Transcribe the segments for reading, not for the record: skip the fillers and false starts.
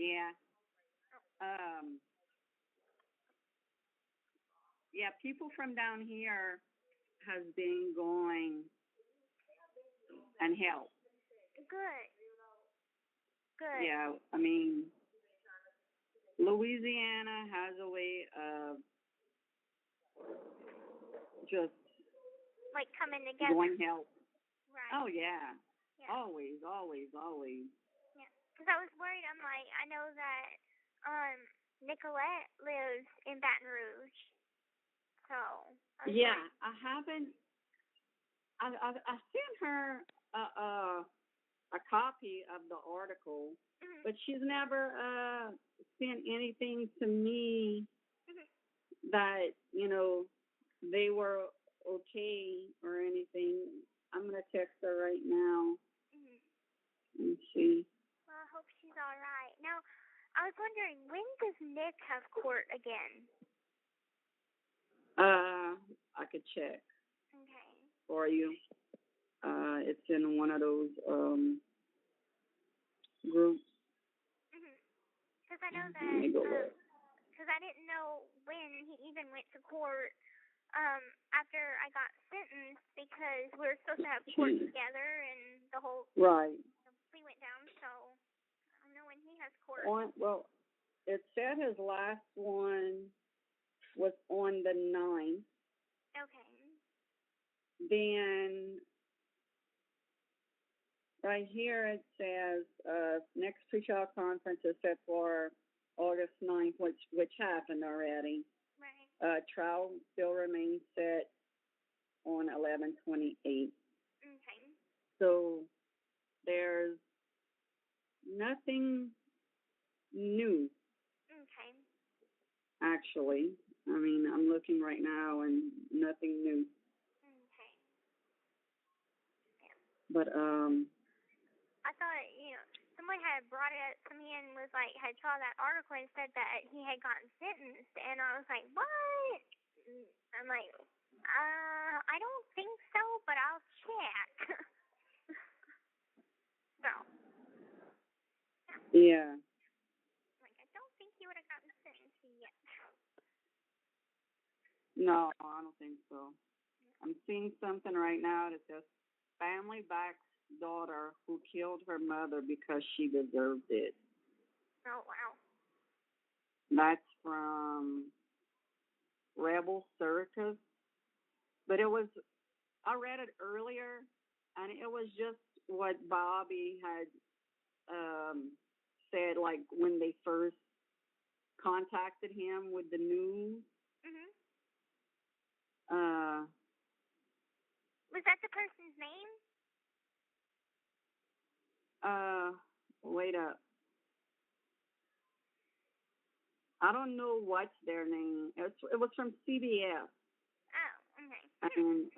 Yeah. Um, yeah, people from down here has been going and help. Good. Good. Yeah, I mean, Louisiana has a way of just Like coming together. going help. Right. Oh yeah, Yeah. always, always, always. Yeah. Because I was worried. I'm like, I know that Nicolette lives in Baton Rouge, so I was Yeah, worried. I haven't. I sent her a copy of the article, Mhm. but she's never sent anything to me Mhm. that they were okay or anything. I'm gonna text her right now Mhm. and see. Well, I hope she's all right. Now, I was wondering, when does Nick have court again? I could check Okay. for you. It's in one of those groups. Mhm. Because I know Let me that. go look. Because I didn't know when he even went to court. After I got sentenced, because we were supposed to have court together, and the whole Right. plea went down. So I don't know when he has court. Well, it said his last one was on the 9th. Okay. Then right here it says next pre-trial conference is set for August 9th, which happened already. Right. Trial still remains set on 11/28. Okay. So there's nothing new, Okay. actually. I mean, I'm looking right now and nothing new. Okay. Yeah. But I thought, someone had brought it to me and was like, had saw that article and said that he had gotten sentenced, and I was like, what? I'm like, I don't think so, but I'll check. So, yeah, like, I don't think he would have gotten sentenced yet. no, I don't think so. I'm seeing something right now that says family backs daughter who killed her mother because she deserved it. Oh, wow. That's from Rebel Circus. But I read it earlier, and it was just what Bobby had said, like when they first contacted him with the news. Mhm. Uh, Was that the person's name? Wait up. I don't know what's their name. It was from CBS. Oh, okay. And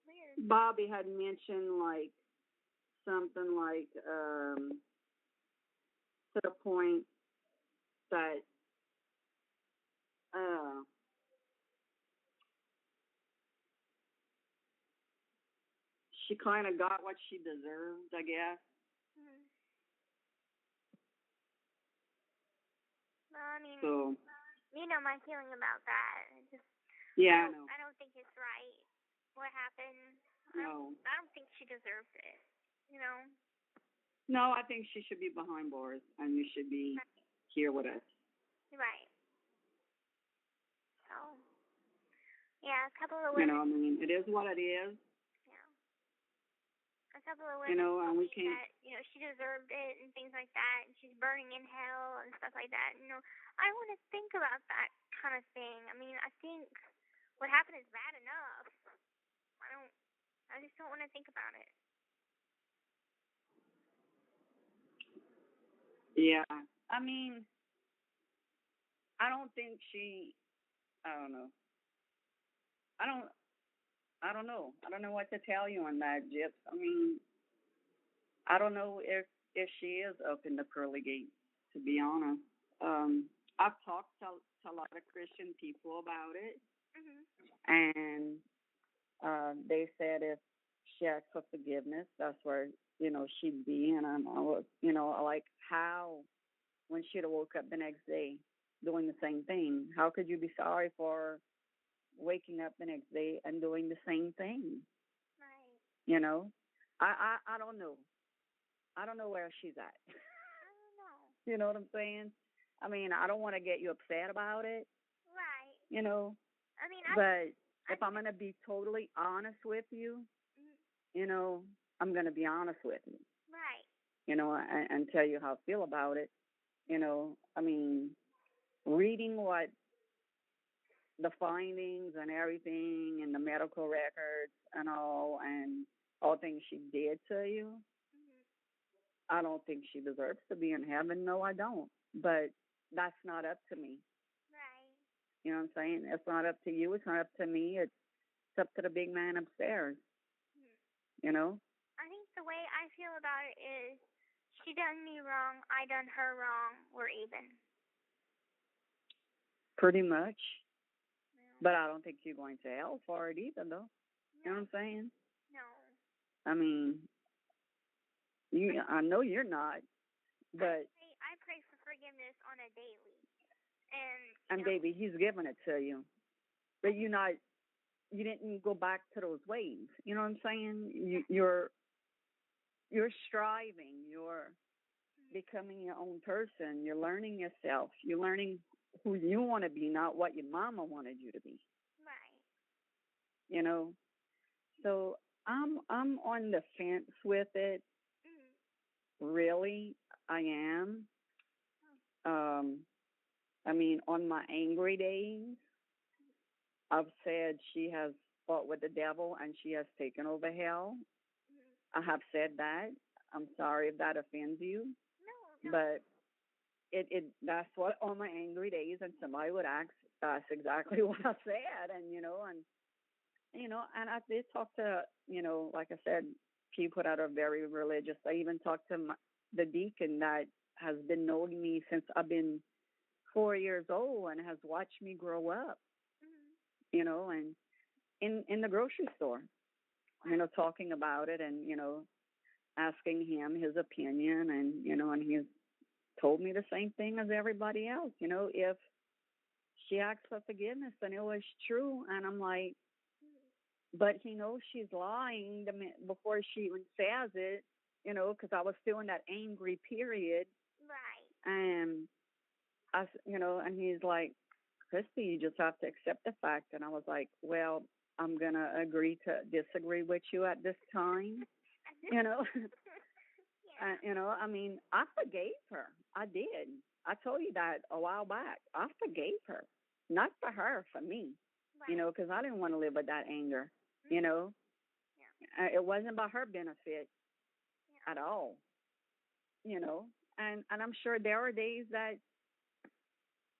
Weird. Bobby had mentioned like something like to the point that uh she kind of got what she deserved, I guess. Mhm. Well, I mean, So you know my feeling about that. yeah, I know. I don't think it's right. What happened? No, I don't think she deserves it. You know. no, I think she should be behind bars, and you should be here with us. Right. So, yeah, a couple of You women. know, I mean, it is what it is. Yeah. A couple of You women know, and told we me can't. that, she deserved it and things like that, and she's burning in hell and stuff like that. I want to think about that kind of thing. I mean, I think what happened is bad enough. I just don't want to think about it. Yeah, I mean, I don't think she. I don't know. I don't. I don't know. I don't know what to tell you on that, Gyps. I mean, I don't know if she is up in the pearly gates. To be honest, I've talked to a lot of Christian people about it, Mhm. and they said if she asks for forgiveness, that's where she'd be in. And I was, like how when she'd have woke up the next day doing the same thing. How could you be sorry for waking up the next day and doing the same thing? Right. You know, I don't know. I don't know where she's at. I don't know. You know what I'm saying? I mean, I don't want to get you upset about it. Right. I mean, But if I'm gonna be totally honest with you, I'm gonna be honest with you. Right. And tell you how I feel about it. I mean, reading what the findings and everything and the medical records and all things she did to you, I don't think she deserves to be in heaven. No, I don't. But that's not up to me. Right. You know what I'm saying? It's not up to you. It's not up to me. It's up to the big man upstairs. I think the way I feel about it is she done me wrong, I done her wrong, we're even. Pretty much. Yeah. But I don't think you're going to hell for it either, though. No. You know what I'm saying? No. I mean, I know you're not, but I pray for forgiveness on a daily, and baby, He's given it to you, but you didn't go back to those ways. You know what I'm saying? You're striving. You're becoming your own person. You're learning yourself. You're learning who you want to be, not what your mama wanted you to be. Right. So I'm on the fence with it. Really, I am. I mean, on my angry days, I've said she has fought with the devil and she has taken over hell. I have said that. I'm sorry if that offends you. No. But that's what on my angry days, and somebody would ask, that's exactly what I said, and I did talk to, like I said, people that are very religious. I even talked to the deacon that has been knowing me since I've been 4 years old and has watched me grow up, and in the grocery store, talking about it and, asking him his opinion and he's told me the same thing as everybody else. If she asks for forgiveness, then it was true. And I'm like, but he knows she's lying before she even says it, because I was still in that angry period. Right. And and he's like, Kristy, you just have to accept the fact. And I was like, well, I'm going to agree to disagree with you at this time. Yeah. I mean, I forgave her. I did. I told you that a while back. I forgave her. Not for her, for me. Right. Because I didn't want to live with that anger. Yeah. It wasn't about her benefit at all. And I'm sure there are days that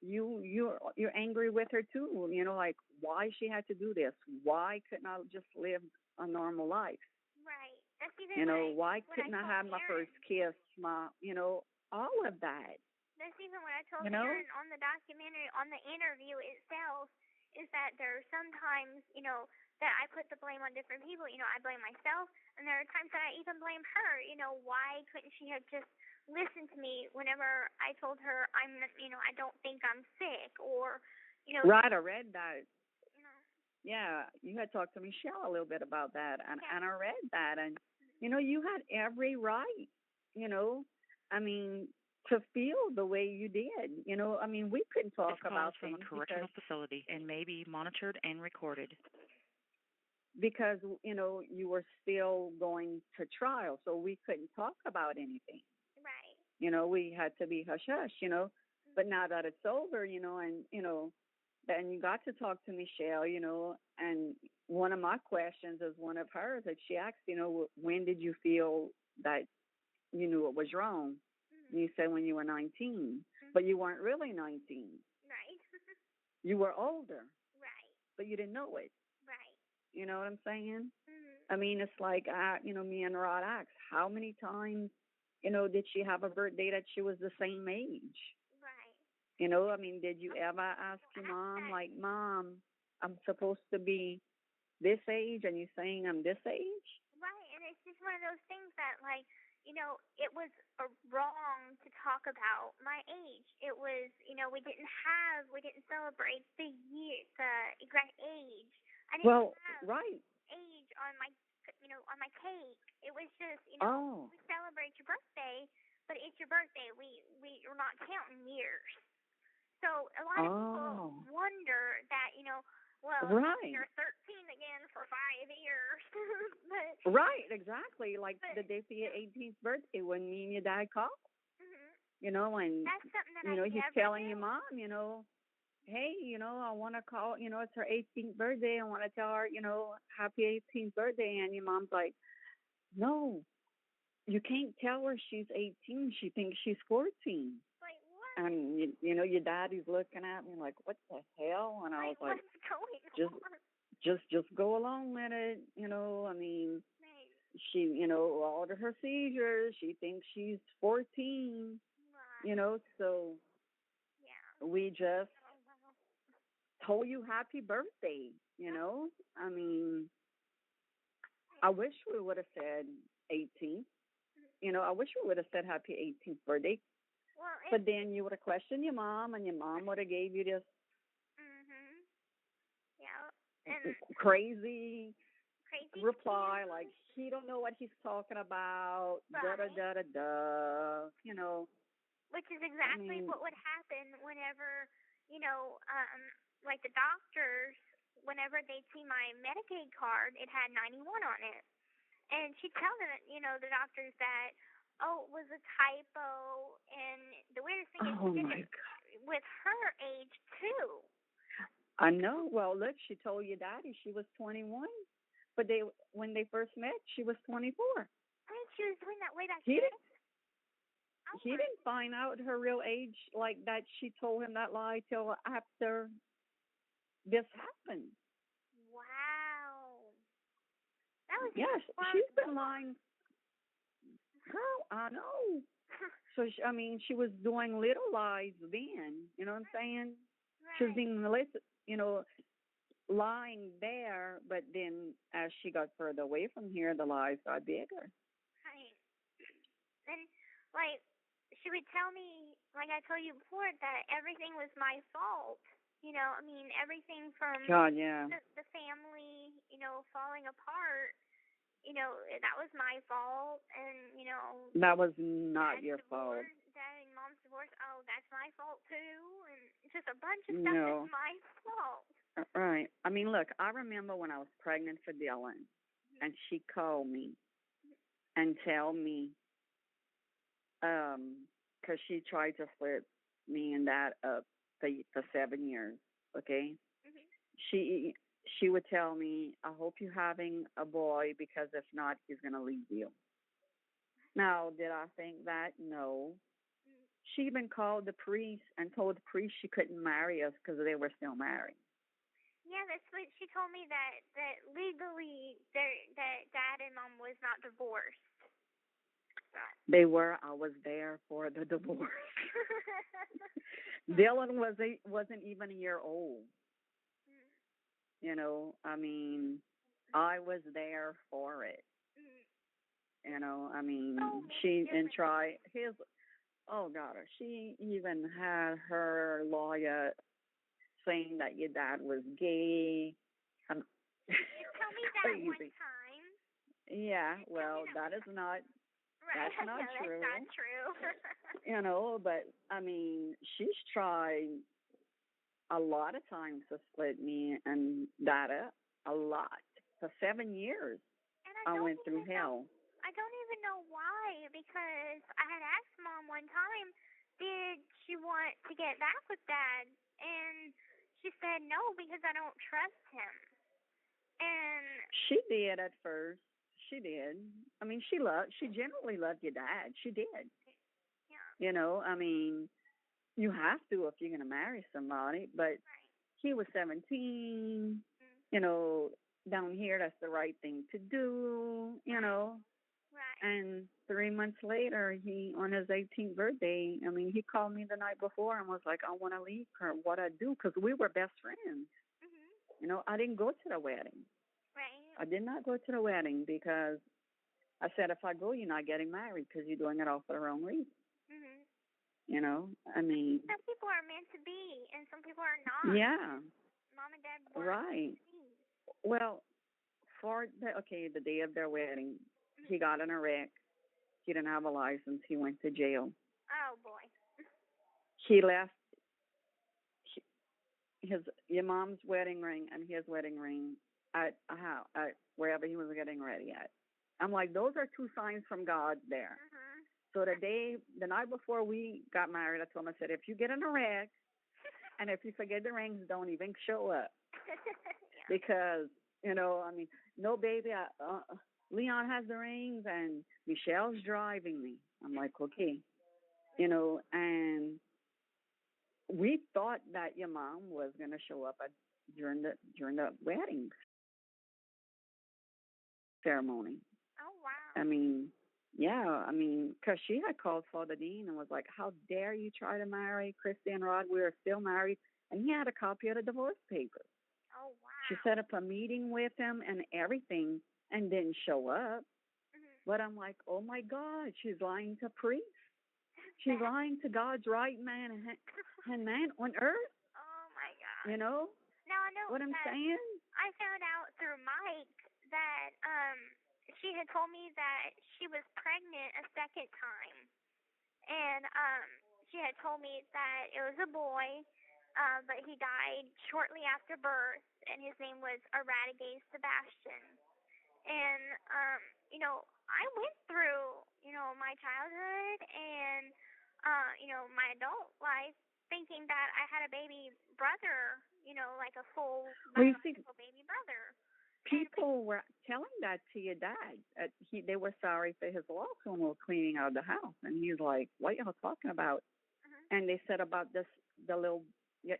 you're angry with her too. Like why she had to do this. Why couldn't I just live a normal life? Right. That's even why couldn't I have my first kiss? All of that. That's even what I told Aaron on the documentary, on the interview itself, is that there are sometimes, that I put the blame on different people. I blame myself, and there are times that I even blame her. Why couldn't she have just listened to me whenever I told her I don't think I'm sick, or, Right, I read that. Yeah, you had talked to Michelle a little bit about that, and I read that, and you had every right, I mean, to feel the way you did. I mean, we couldn't talk about from a correctional facility and may be monitored and recorded. Because you were still going to trial, so we couldn't talk about anything. Right. We had to be hush hush. But now that it's over, and then you got to talk to Michelle, and one of my questions is one of hers that she asked, when did you feel that you knew it was wrong? And you said when you were 19, but you weren't really 19. Right. You were older. Right. But you didn't know it. Right. You know what I'm saying? I mean, it's like, me and Rod asked, how many times, did she have a birthday that she was the same age? Right. I mean, did you ever ask your mom, like, Mom, I'm supposed to be this age, and you're saying I'm this age? Right, and it's just one of those things that, like, it was wrong to talk about my age. It was, we didn't celebrate the year, the exact age. I didn't Well, have right. age on my, on my cake. It was just, Oh, we celebrate your birthday, but it's your birthday. We're not counting years. So a lot of oh, people wonder that, well, right. you're 13 again for 5 years. but Right, exactly. Like but the day for your 18th birthday when me and your dad called, hmm and, that's something that I he's never telling do. your mom, hey, I want to call, it's her 18th birthday. I want to tell her, happy 18th birthday. And your mom's like, no, you can't tell her she's 18. She thinks she's 14. Like what? And, your daddy's looking at me like, what the hell? And I was like, what's going just, on? just go along with it. I mean, Right. she, all of her seizures, she thinks she's 14, Right. so Yeah. we just Oh wow. told you happy birthday, I mean, I wish we would have said 18. I wish we would have said happy 18th birthday, Well, but then you would have questioned your mom, and your mom would have gave you this mhm. Yeah. And crazy crazy reply excuse. like he don't know what he's talking about, da da Right. da da da. Which is I exactly mean, what would happen whenever, like the doctors, whenever they'd see my Medicaid card, it had 91 on it. And she'd tell them, the doctors that, oh, it was a typo. And the weirdest thing is oh she did my it God, with her age, too. I know. Well, look, she told your daddy she was 21, but when they first met, she was 24. I mean, she was doing that way back He then. didn't. Oh, He my. didn't find out her real age like that. She told him that lie till after this happened. Wow. That was Yes, fun. she's been lying. Girl, I know. So I mean, she was doing little lies then. You know what I'm saying? She was Right. being lying there, but then as she got further away from here, the lies got bigger. Right. And, like, she would tell me, like I told you before, that everything was my fault. I mean, everything from God, yeah. the family, falling apart, that was my fault. And, That was not dad's your fault. divorce, dad and mom's divorce, oh, that's my fault too. And just a bunch of stuff No. that's my fault. Right. I mean, look, I remember when I was pregnant for Dylan, and she called me and tell me, 'cause she tried to split me and Dad up for 7 years. Okay. Hmm. She would tell me, I hope you're having a boy because if not, he's gonna leave you. Now, did I think that? No. She even called the priest and told the priest she couldn't marry us because they were still married. Yeah, that's what she told me, that legally that dad and mom was not divorced. They were. I was there for the divorce. Dylan wasn't even a year old. I mean, I was there for it. I mean, she and try his. Oh God, she even had her lawyer saying that your dad was gay. You tell me that Crazy. one time. Yeah, well, that is not. Right. That's not No, true. that's not true. But I mean, she's tried a lot of times to split me and Dad up. A lot. For 7 years, And I went through hell. I don't even know why, because I had asked Mom one time, did she want to get back with Dad? And she said no, because I don't trust him. And She did at first. She did. I mean, she generally loved your dad. She did. yeah. I mean, you have to if you're going to marry somebody. But Right. he was 17. Down here, that's the right thing to do. Right. And 3 months later, on his 18th birthday, I mean, he called me the night before and was like, I want to leave her. What I do? Because we were best friends. Mhm. I didn't go to the wedding. Right. I did not go to the wedding because I said, if I go, you're not getting married because you're doing it all for the wrong reason. Mhm. You know, I mean. Some people are meant to be, and some people are not. Yeah. Mom and Dad weren't Right. meant to be. Well, the day of their wedding, he got in a wreck. He didn't have a license. He went to jail. Oh boy. He left your mom's wedding ring and his wedding ring at a house, at wherever he was getting ready at. I'm like, those are two signs from God there. Mhm. So the night before we got married, I told him, I said, if you get in a wreck and if you forget the rings, don't even show up. Yeah. Because, you know, I mean, no, baby, Leon has the rings and Michelle's driving me. I'm like, okay. You know, and we thought that your mom was going to show up during the wedding ceremony. Oh wow. I mean, yeah, I mean, because she had called Father Dean and was like, how dare you try to marry Kristy and Rod? We are still married. And he had a copy of the divorce papers. Oh wow. She set up a meeting with him and everything and didn't show up. Mhm. But I'm like, oh my God, she's lying to priests. She's lying to God's right man and man on earth. Oh my God. You know? Now I know what I'm saying? I found out through Mike that she had told me that she was pregnant a second time, and she had told me that it was a boy, but he died shortly after birth, and his name was Eradicate Sebastian. And you know, I went through, you know, my childhood and you know, my adult life thinking that I had a baby brother, you know, like a full biological baby brother. People were telling that to your dad. They were sorry for his loss when we were cleaning out the house, and he's like, "What y'all talking about?" Mhm. And they said about the little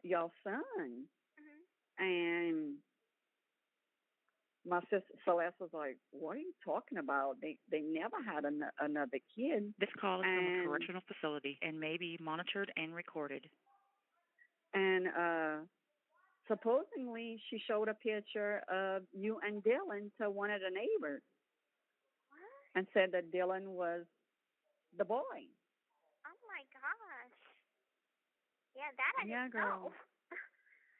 y'all son, Mhm. and my sister Celeste was like, "What are you talking about? They never had another kid." This call is from a correctional facility and may be monitored and recorded. And supposedly she showed a picture of you and Dylan to one of the neighbors. What? And said that Dylan was the boy. Oh my gosh. Yeah, that I didn't girl. know.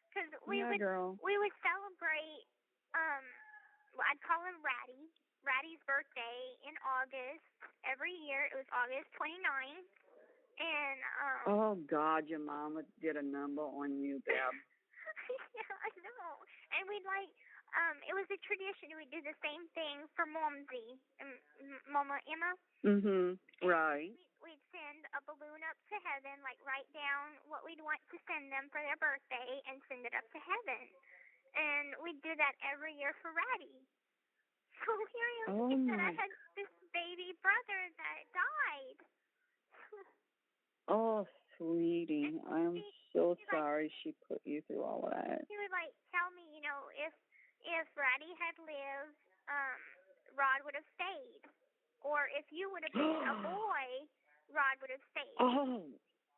Because girl. we would celebrate. I'd call him Ratty's birthday in August every year. It was August 29th, and oh God, your mama did a number on you, Deb. Yeah, I know. And we'd like, it was a tradition. We'd do the same thing for Momsy and Mama Emma. Mhm. Right. We'd send a balloon up to heaven, like write down what we'd want to send them for their birthday, and send it up to heaven. And we'd do that every year for Ratty. So here you think that I had this baby brother that died. Oh, sweetie, I'm so sorry she put you through all of that. He would like tell me, you know, if Ratty had lived, Rod would have stayed, or if you would have been a boy, Rod would have stayed.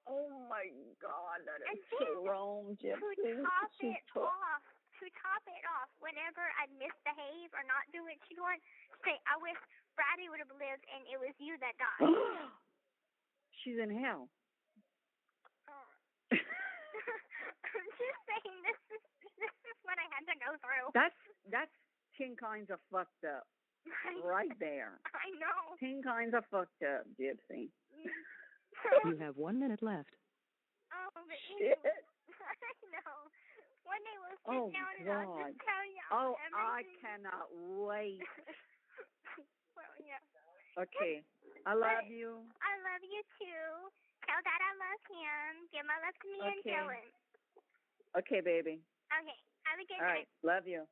Oh my God, that is so wrong, Gypsy. To top it off, whenever I'd misbehave or not do what she'd want, say, I wish Ratty would have lived and it was you that died. She's in hell. Oh. I'm just saying, this is what I had to go through. That's 10 kinds of fucked up. Right there. I know. 10 kinds of fucked up, Gypsy. You have 1 minute left. Oh, but shit. I know. One day we'll sit down and I'll just tell you everything. I cannot wait. Well, yeah. Okay. I love you. I love you too. Tell Dad I love him. Give my love to me and Dylan. Okay, baby. Okay. Have a good night. All right. Love you.